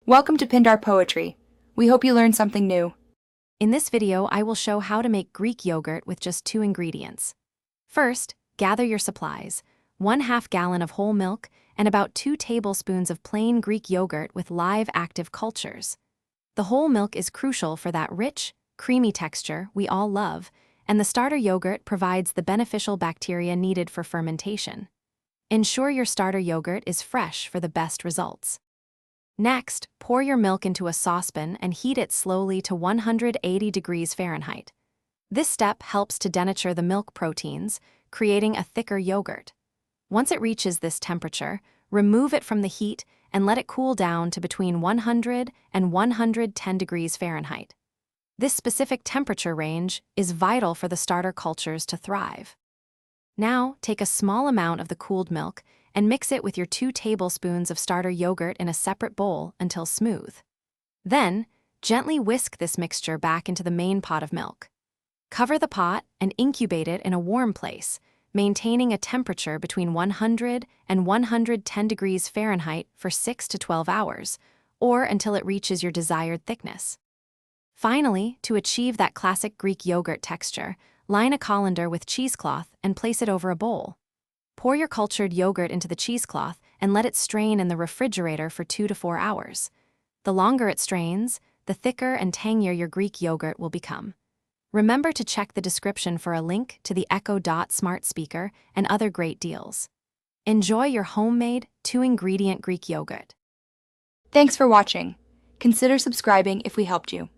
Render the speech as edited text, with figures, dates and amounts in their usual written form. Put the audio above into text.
Welcome to Pindar Poetry. We hope you learned something new. In this video, I will show how to make Greek yogurt with just 2 ingredients. First, gather your supplies: 1/2 gallon of whole milk and about 2 tablespoons of plain Greek yogurt with live active cultures. The whole milk is crucial for that rich, creamy texture we all love, and the starter yogurt provides the beneficial bacteria needed for fermentation. Ensure your starter yogurt is fresh for the best results. Next, pour your milk into a saucepan and heat it slowly to 180 degrees Fahrenheit. This step helps to denature the milk proteins, creating a thicker yogurt. Once it reaches this temperature, remove it from the heat and let it cool down to between 100 and 110 degrees Fahrenheit. This specific temperature range is vital for the starter cultures to thrive. Now, take a small amount of the cooled milk and mix it with your 2 tablespoons of starter yogurt in a separate bowl until smooth. Then, gently whisk this mixture back into the main pot of milk. Cover the pot and incubate it in a warm place, maintaining a temperature between 100 and 110 degrees Fahrenheit for 6 to 12 hours, or until it reaches your desired thickness. Finally, to achieve that classic Greek yogurt texture, line a colander with cheesecloth and place it over a bowl. Pour your cultured yogurt into the cheesecloth and let it strain in the refrigerator for 2 to 4 hours. The longer it strains, the thicker and tangier your Greek yogurt will become. Remember to check the description for a link to the Echo Dot smart speaker and other great deals. Enjoy your homemade 2-ingredient Greek yogurt. Thanks for watching. Consider subscribing if we helped you.